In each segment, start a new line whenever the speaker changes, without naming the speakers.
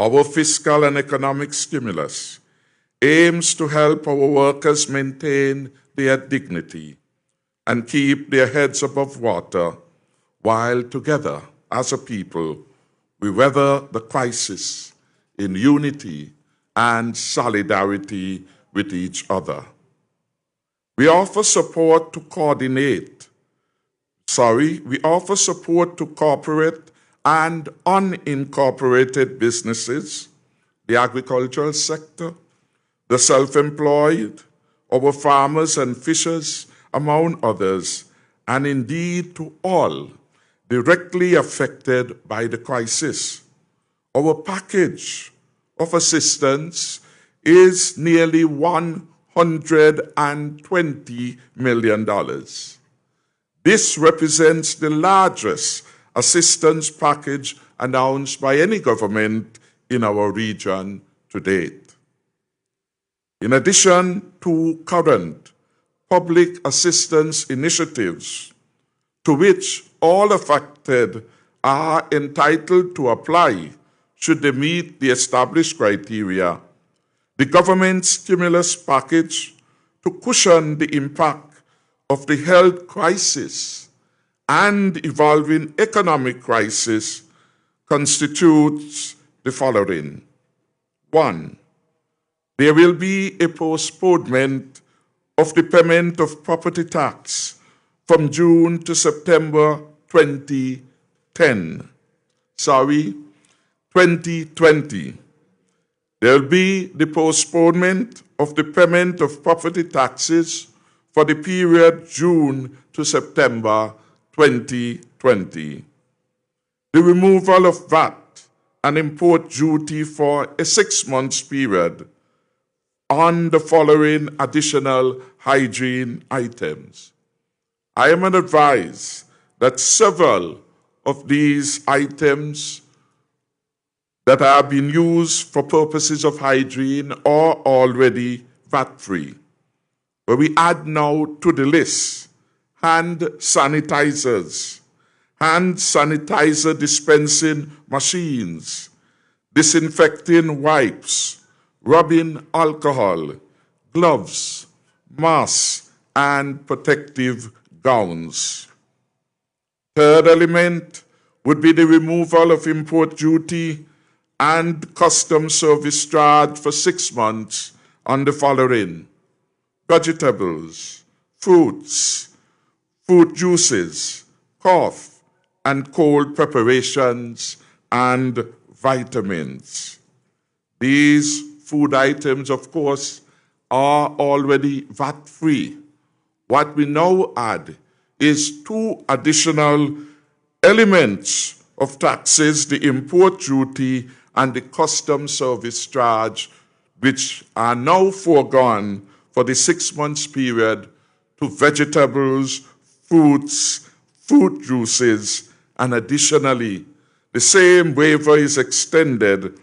Our fiscal and economic stimulus aims to help our workers maintain their dignity and keep their heads above water while together as a people we weather the crisis in unity and solidarity with each other. We offer support to corporate and unincorporated businesses, the agricultural sector, the self-employed, our farmers and fishers, among others, and indeed to all directly affected by the crisis. Our package of assistance is nearly $120 million. This represents the largest assistance package announced by any government in our region to date. In addition to current public assistance initiatives, to which all affected are entitled to apply should they meet the established criteria, the government stimulus package to cushion the impact of the health crisis and evolving economic crisis constitutes the following. 1. There will be a postponement of the payment of property tax from June to September 2020. There will be the postponement of the payment of property taxes for the period June to September 2020. The removal of VAT and import duty for a 6-month period on the following additional hygiene items. I am advised that several of these items that are being used for purposes of hygiene are already VAT-free. But we add now to the list hand sanitizers, hand sanitizer dispensing machines, disinfecting wipes, rubbing alcohol, gloves, masks, and protective gowns. Third element would be the removal of import duty and customs service charge for 6 months on the following: vegetables, fruits, fruit juices, cough and cold preparations, and vitamins. These food items, of course, are already VAT-free. What we now add is 2 additional elements of taxes, the import duty and the customs service charge, which are now foregone for the 6 months period to vegetables, fruits, fruit juices, and additionally, the same waiver is extended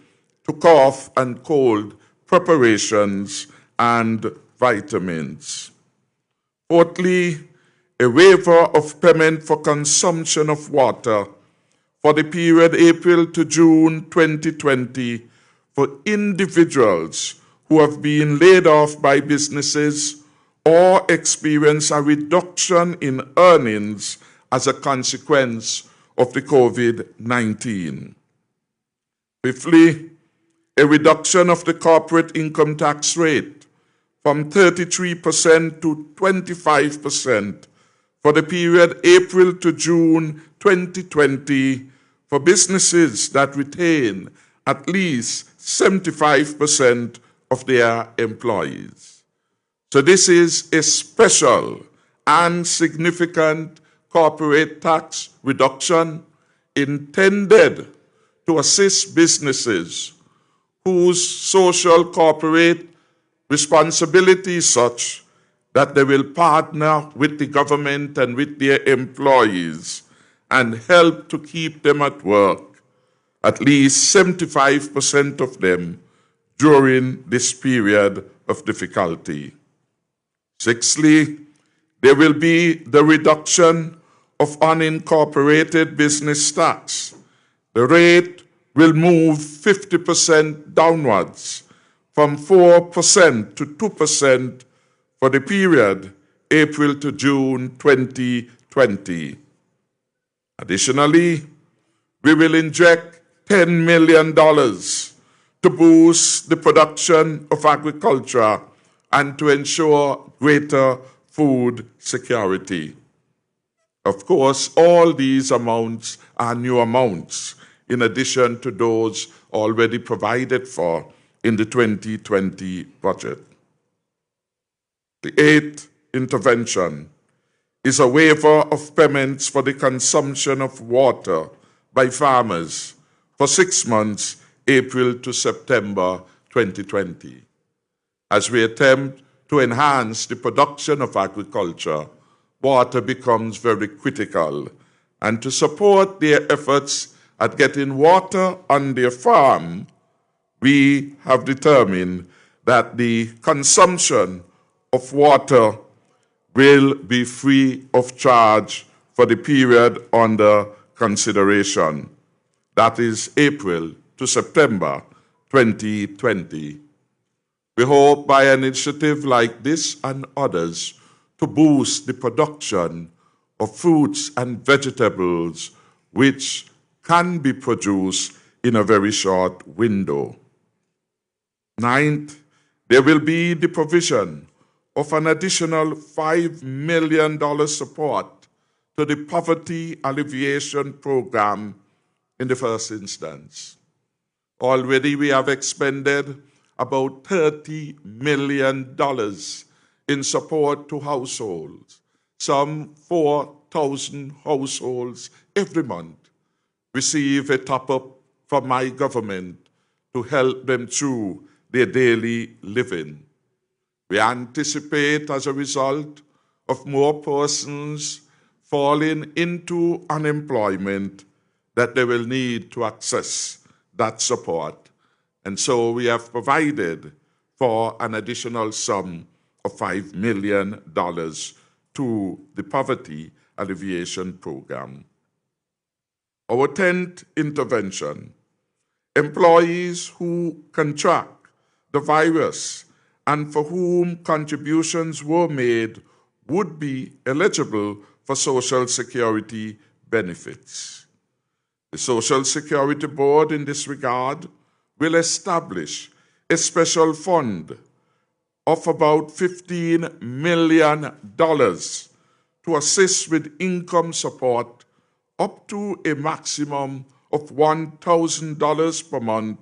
to cough and cold preparations and vitamins. Fourthly, a waiver of payment for consumption of water for the period April to June 2020 for individuals who have been laid off by businesses or experience a reduction in earnings as a consequence of the COVID-19. Fifthly, a reduction of the corporate income tax rate from 33% to 25% for the period April to June 2020 for businesses that retain at least 75% of their employees. So this is a special and significant corporate tax reduction intended to assist businesses whose social corporate responsibility is such that they will partner with the government and with their employees and help to keep them at work, at least 75% of them, during this period of difficulty. Sixthly, there will be the reduction of unincorporated business tax. The rate will move 50% downwards from 4% to 2% for the period April to June 2020. Additionally, we will inject $10 million to boost the production of agriculture and to ensure greater food security. Of course, all these amounts are new amounts in addition to those already provided for in the 2020 budget. The eighth intervention is a waiver of payments for the consumption of water by farmers for 6 months, April to September 2020. As we attempt to enhance the production of agriculture, water becomes very critical, and to support their efforts at getting water on their farm, we have determined that the consumption of water will be free of charge for the period under consideration. That is April to September 2020. We hope by an initiative like this and others to boost the production of fruits and vegetables which can be produced in a very short window. Ninth, there will be the provision of an additional $5 million support to the Poverty Alleviation Program in the first instance. Already we have expended about $30 million in support to households. Some 4,000 households every month receive a top-up from my government to help them through their daily living. We anticipate as a result of more persons falling into unemployment that they will need to access that support. And so we have provided for an additional sum of $5 million to the Poverty Alleviation Program. Our 10th intervention, employees who contract the virus and for whom contributions were made would be eligible for Social Security benefits. The Social Security Board in this regard will establish a special fund of about $15 million to assist with income support up to a maximum of $1,000 per month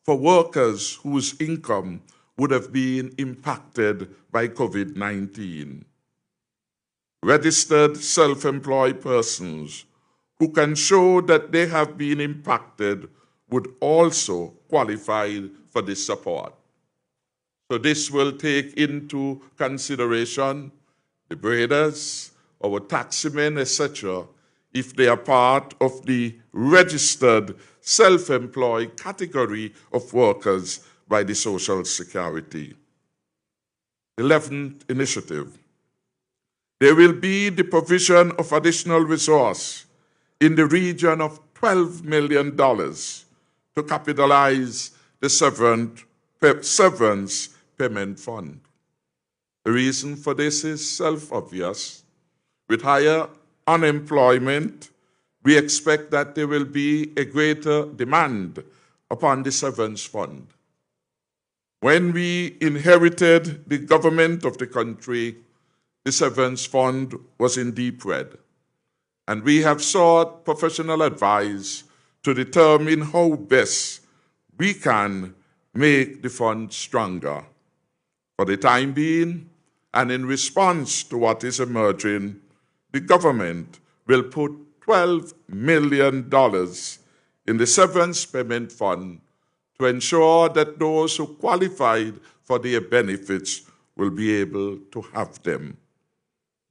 for workers whose income would have been impacted by COVID-19. Registered self-employed persons who can show that they have been impacted would also qualify for this support. So this will take into consideration the breeders, our taximen, etc., if they are part of the registered self-employed category of workers by the Social Security. 11th initiative. There will be the provision of additional resource in the region of $12 million to capitalize the severance payment fund. The reason for this is self-obvious. With higher unemployment, we expect that there will be a greater demand upon the severance fund. When we inherited the government of the country, the severance fund was in deep red, and we have sought professional advice to determine how best we can make the fund stronger. For the time being, and in response to what is emerging, the government will put $12 million in the severance payment fund to ensure that those who qualified for their benefits will be able to have them.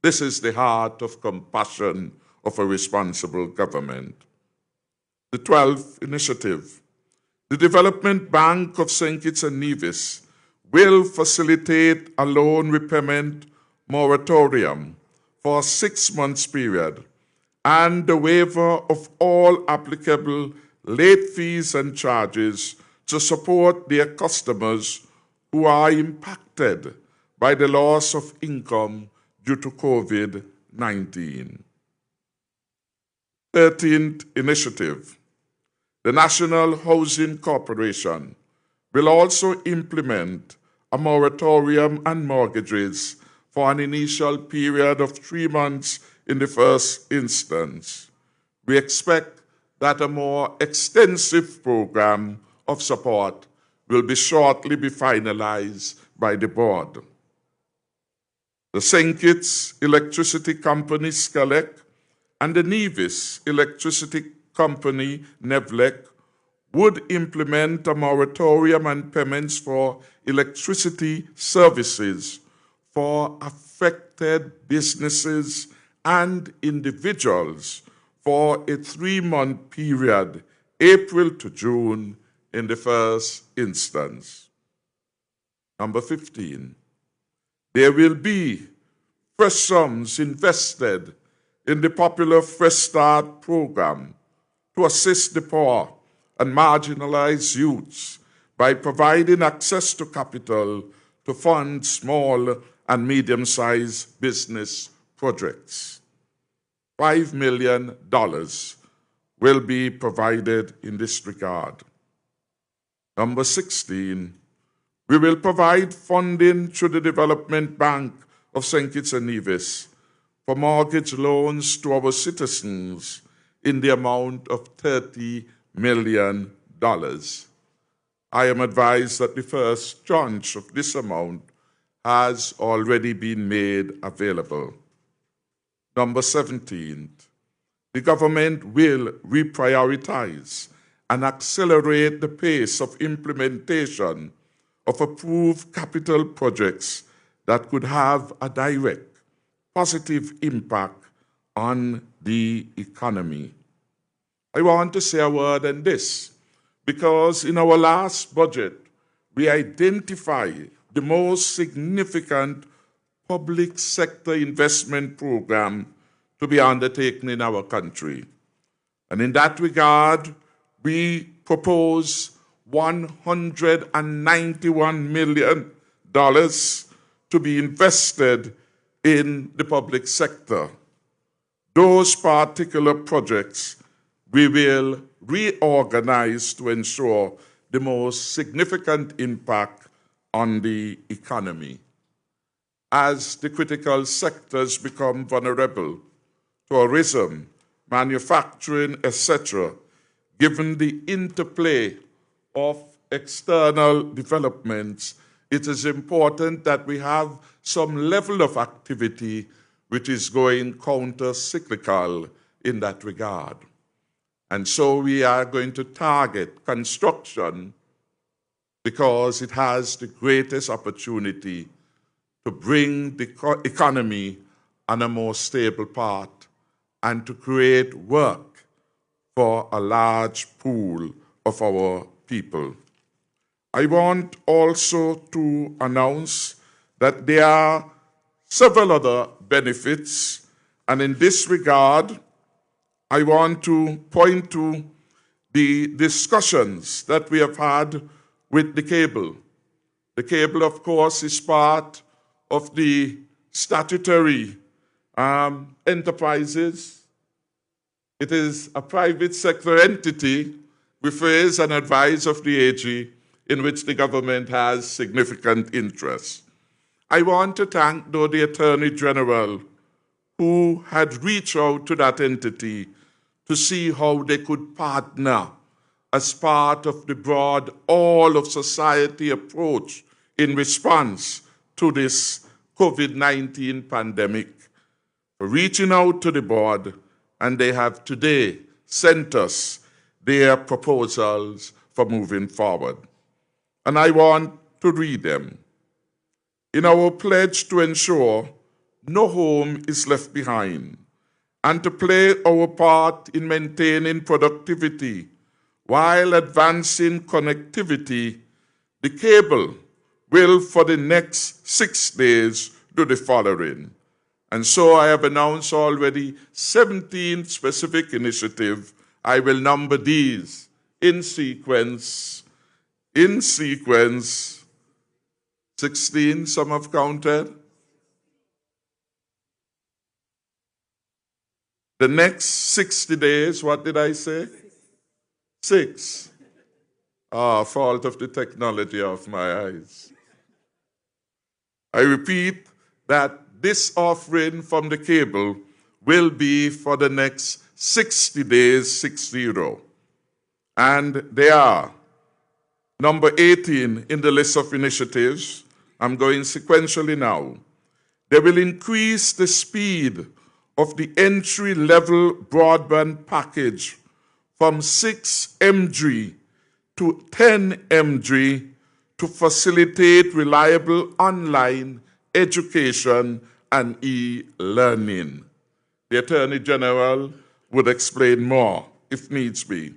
This is the heart of compassion of a responsible government. The 12th initiative. The Development Bank of St. Kitts and Nevis will facilitate a loan repayment moratorium for a 6 months period and the waiver of all applicable late fees and charges to support their customers who are impacted by the loss of income due to COVID-19. 13th initiative. The National Housing Corporation will also implement a moratorium on mortgages for an initial period of 3 months in the first instance. We expect that a more extensive program of support will shortly be finalized by the board. The St. Kitts Electricity Company, SCELEC, and the Nevis Electricity Company, NEVLEC, would implement a moratorium on payments for electricity services for affected businesses and individuals for a 3-month period, April to June, in the first instance. Number 15, there will be fresh sums invested in the popular Fresh Start program to assist the poor and marginalized youths by providing access to capital to fund small and medium-sized business projects. $5 million will be provided in this regard. Number 16, we will provide funding through the Development Bank of St. Kitts and Nevis for mortgage loans to our citizens in the amount of $30 million. I am advised that the first tranche of this amount has already been made available. Number 17, the government will reprioritize and accelerate the pace of implementation of approved capital projects that could have a direct positive impact on the economy. I want to say a word on this because in our last budget, we identified the most significant public sector investment program to be undertaken in our country. And in that regard, we propose $191 million to be invested in the public sector. Those particular projects we will reorganize to ensure the most significant impact on the economy. As the critical sectors become vulnerable, tourism, manufacturing, etc., given the interplay of external developments, it is important that we have some level of activity which is going counter-cyclical in that regard. And so we are going to target construction because it has the greatest opportunity to bring the economy on a more stable path and to create work for a large pool of our people. I want also to announce that there are several other benefits, and in this regard, I want to point to the discussions that we have had with the cable. The cable, of course, is part of the statutory enterprises. It is a private sector entity with phase and advice of the AG in which the government has significant interest. I want to thank, though, the Attorney General who had reached out to that entity to see how they could partner as part of the broad all-of-society approach in response to this COVID-19 pandemic, for reaching out to the board, and they have today sent us their proposals for moving forward. And I want to read them. In our pledge to ensure no home is left behind, and to play our part in maintaining productivity while advancing connectivity, the cable will for the next 6 days do the following. And so I have announced already 17 specific initiatives. I will number these in sequence, 16, some have counted. The next 60 days, what did I say? 6. Fault of the technology of my eyes. I repeat that this offering from the cable will be for the next 60 days, 60. And they are number 18 in the list of initiatives. I'm going sequentially now. They will increase the speed of the entry-level broadband package from 6 mg to 10 mg to facilitate reliable online education and e-learning. The Attorney General would explain more if needs be.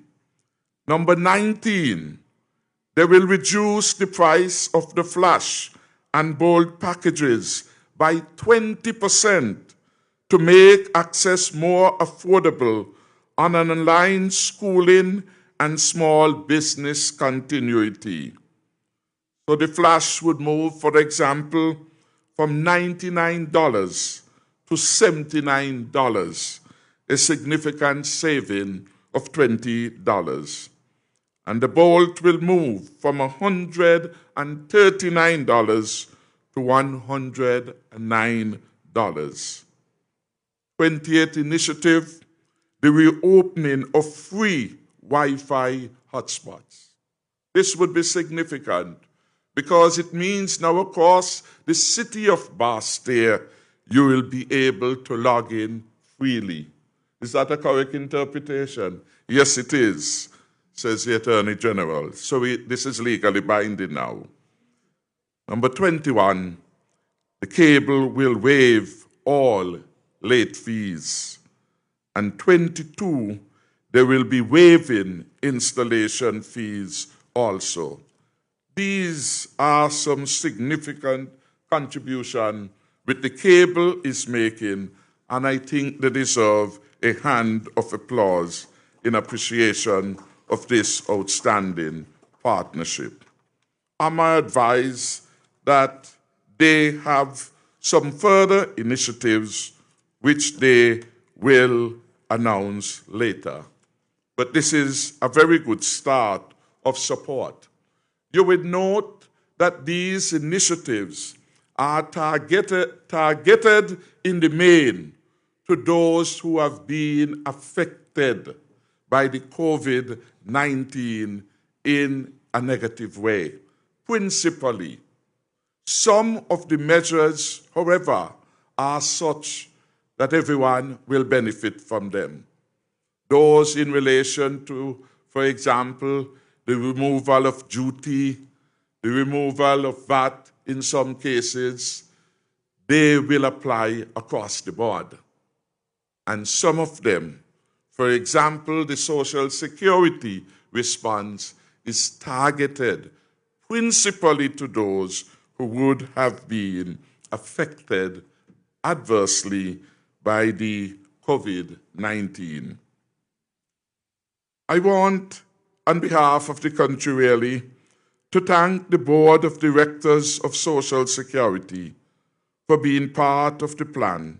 Number 19, they will reduce the price of the flash and bold packages by 20% to make access more affordable on an online schooling and small business continuity. So the flash would move, for example, from $99 to $79, a significant saving of $20. And the bolt will move from $139 to $109. 28th initiative, the reopening of free Wi-Fi hotspots. This would be significant because it means now across the city of Basseterre, you will be able to log in freely. Is that a correct interpretation? Yes, it is, says the Attorney General. So this is legally binding now. Number 21, the cable will waive all late fees. And 22, they will be waiving installation fees also. These are some significant contributions which the cable is making, and I think they deserve a hand of applause in appreciation of this outstanding partnership. I'm advised that they have some further initiatives which they will announce later. But this is a very good start of support. You will note that these initiatives are targeted in the main to those who have been affected by the COVID-19 in a negative way. Principally, some of the measures, however, are such that everyone will benefit from them. Those in relation to, for example, the removal of duty, the removal of VAT in some cases, they will apply across the board. And some of them, for example, the Social Security response is targeted principally to those who would have been affected adversely by the COVID-19. I want, on behalf of the country really, to thank the Board of Directors of Social Security for being part of the plan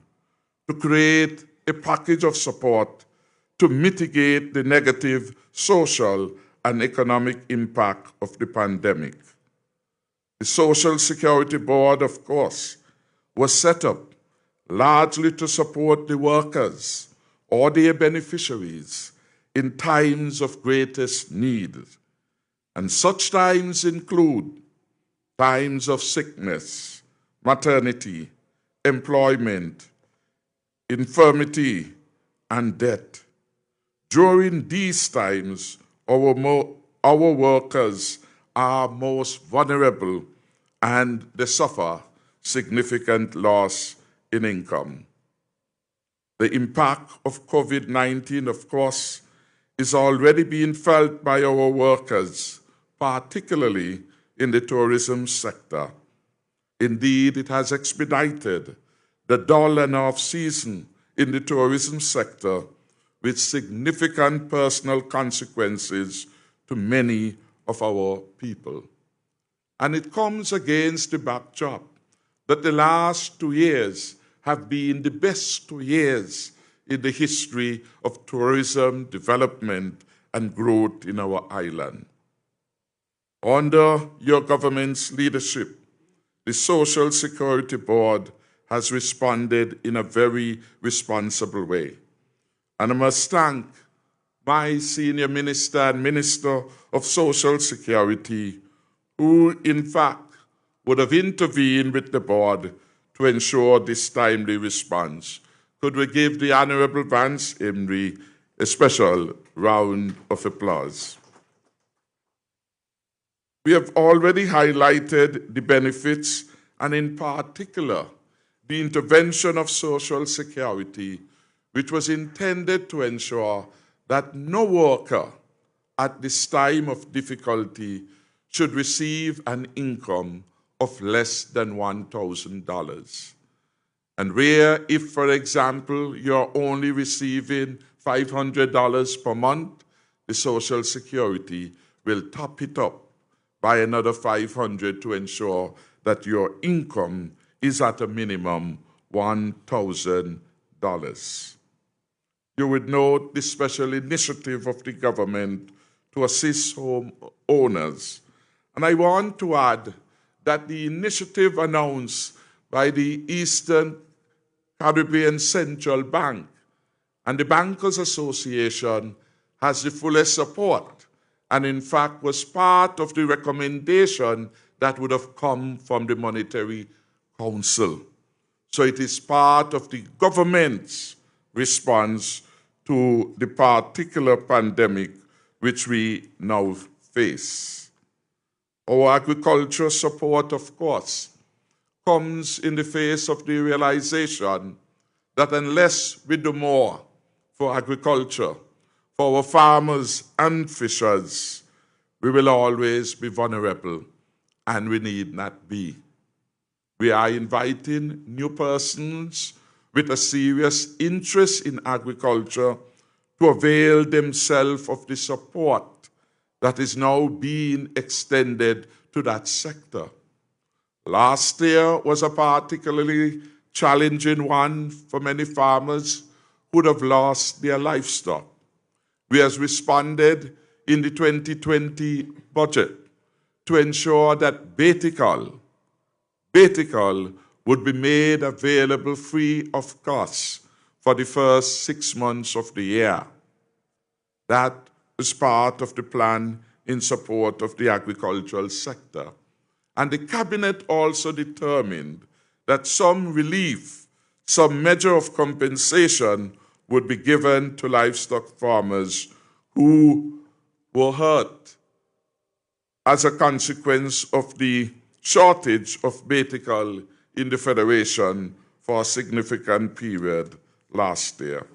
to create a package of support to mitigate the negative social and economic impact of the pandemic. The Social Security Board, of course, was set up largely to support the workers or their beneficiaries in times of greatest need. And such times include times of sickness, maternity, employment, infirmity, and death. During these times, our workers are most vulnerable and they suffer significant loss in income. The impact of COVID-19, of course, is already being felt by our workers, particularly in the tourism sector. Indeed, it has expedited the dull and off-season in the tourism sector with significant personal consequences to many of our people. And it comes against the backdrop that the last 2 years have been the best 2 years in the history of tourism, development, and growth in our island. Under your government's leadership, the Social Security Board has responded in a very responsible way. And I must thank my senior minister and Minister of Social Security, who in fact would have intervened with the board to ensure this timely response. Could we give the Honorable Vance Imrie a special round of applause? We have already highlighted the benefits and in particular the intervention of Social Security, which was intended to ensure that no worker at this time of difficulty should receive an income of less than $1,000. And where if, for example, you're only receiving $500 per month, the Social Security will top it up by another $500 to ensure that your income is at a minimum $1,000. You would note the special initiative of the government to assist home owners. And I want to add that the initiative announced by the Eastern Caribbean Central Bank and the Bankers Association has the fullest support, and in fact was part of the recommendation that would have come from the Monetary Council. So it is part of the government's response to the particular pandemic which we now face. Our agriculture support, of course, comes in the face of the realization that unless we do more for agriculture, for our farmers and fishers, we will always be vulnerable, and we need not be. We are inviting new persons with a serious interest in agriculture to avail themselves of the support that is now being extended to that sector. Last year was a particularly challenging one for many farmers who would have lost their livestock. We have responded in the 2020 budget to ensure that Betical would be made available free of cost for the first 6 months of the year. That was part of the plan in support of the agricultural sector. And the cabinet also determined that some relief, some measure of compensation would be given to livestock farmers who were hurt as a consequence of the shortage of Betical in the Federation for a significant period last year.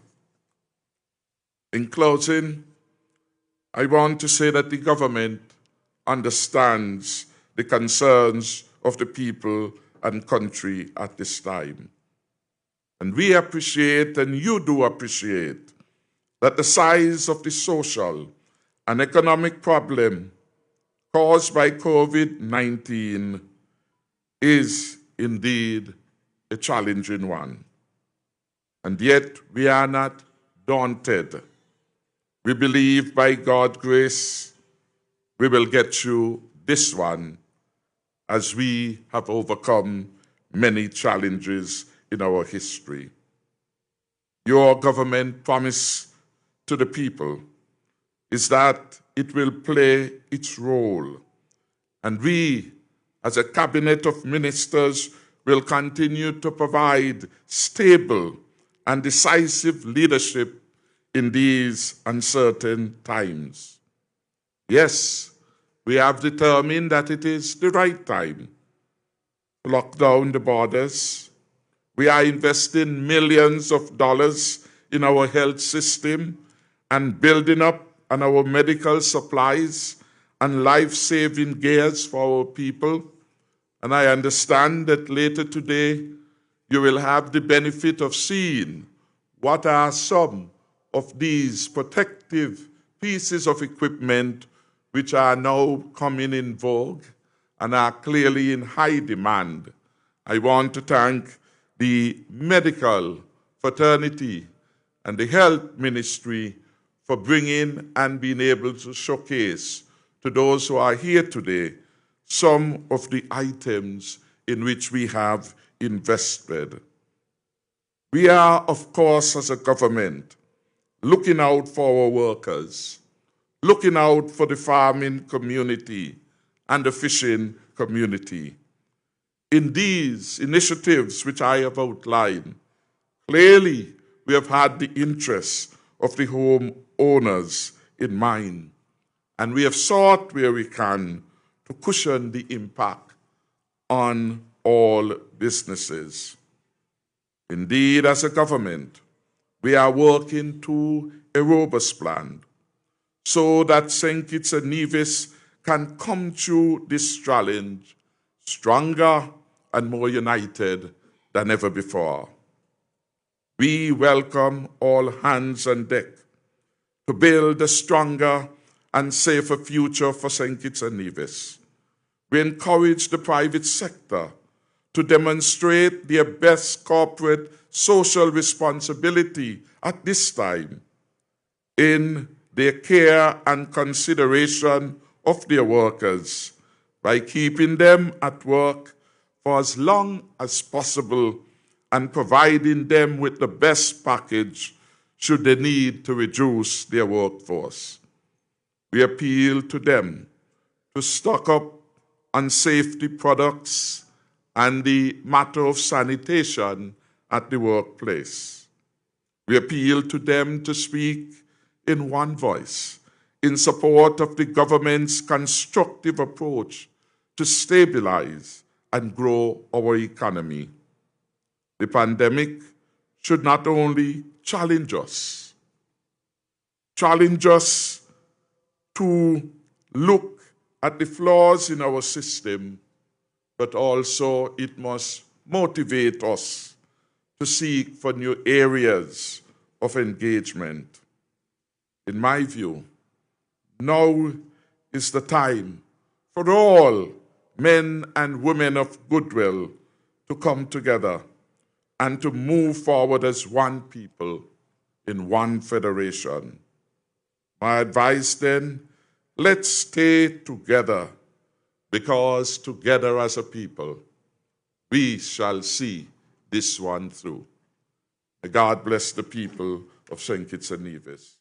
In closing, I want to say that the government understands the concerns of the people and country at this time. And we appreciate, and you do appreciate, that the size of the social and economic problem caused by COVID-19 is indeed a challenging one. And yet we are not daunted. We believe by God's grace we will get through this one as we have overcome many challenges in our history. Your government promise to the people is that it will play its role. And we, as a cabinet of ministers, will continue to provide stable and decisive leadership in these uncertain times. Yes, we have determined that it is the right time to lock down the borders. We are investing millions of dollars in our health system and building up on our medical supplies and life-saving gears for our people. And I understand that later today you will have the benefit of seeing what are some of these protective pieces of equipment which are now coming in vogue and are clearly in high demand. I want to thank the medical fraternity and the health ministry for bringing and being able to showcase to those who are here today some of the items in which we have invested. We are, of course, as a government, looking out for our workers, looking out for the farming community and the fishing community. In these initiatives which I have outlined, clearly we have had the interests of the home owners in mind, and we have sought where we can to cushion the impact on all businesses. Indeed, as a government, we are working to a robust plan so that St. Kitts and Nevis can come through this challenge stronger and more united than ever before. We welcome all hands on deck to build a stronger and safer future for St. Kitts and Nevis. We encourage the private sector to demonstrate their best corporate social responsibility at this time in their care and consideration of their workers by keeping them at work for as long as possible and providing them with the best package should they need to reduce their workforce. We appeal to them to stock up on safety products and the matter of sanitation at the workplace. We appeal to them to speak in one voice in support of the government's constructive approach to stabilize and grow our economy. The pandemic should not only challenge us to look at the flaws in our system, but also it must motivate us to seek for new areas of engagement. In my view, now is the time for all men and women of goodwill to come together and to move forward as one people in one federation. My advice then, let's stay together, because together as a people, we shall see this one through. May God bless the people of St. Kitts and Nevis.